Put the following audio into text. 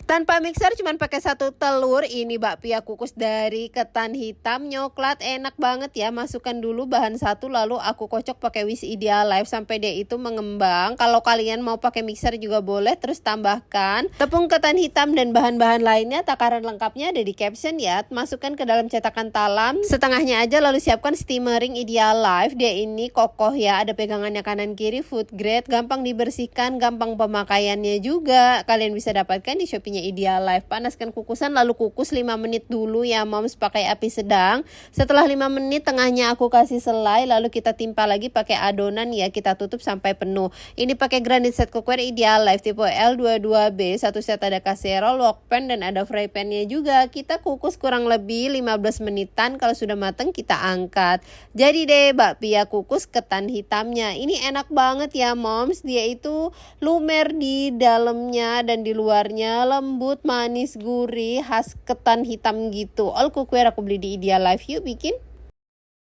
Tanpa mixer, cuman pakai 1 telur. Ini bakpia kukus dari ketan hitam nyoklat, enak banget ya. Masukkan dulu bahan 1, lalu aku kocok pakai Wish Idealife sampai dia itu mengembang. Kalau kalian mau pakai mixer juga boleh. Terus tambahkan tepung ketan hitam dan bahan-bahan lainnya. Takaran lengkapnya ada di caption ya. Masukkan ke dalam cetakan talam setengahnya aja, lalu siapkan steamering Idealife. Dia ini kokoh ya, ada pegangannya kanan kiri, food grade, gampang dibersihkan, gampang pemakaiannya juga. Kalian bisa dapatkan di Shopee Idealife. Panaskan kukusan lalu kukus 5 menit dulu ya moms, pakai api sedang. Setelah 5 menit tengahnya aku kasih selai, lalu kita timpa lagi pakai adonan ya, kita tutup sampai penuh. Ini pakai granit set cookware Idealife tipe L22B, 1 set ada kaserol, wok pan dan ada fry pan-nya juga. Kita kukus kurang lebih 15 menitan, kalau sudah matang kita angkat. Jadi deh bakpia kukus ketan hitamnya. Ini enak banget ya moms, dia itu lumer di dalamnya dan di luarnya lembut, manis, gurih, khas ketan hitam gitu. All cookware aku beli di Idealife. Yuk bikin.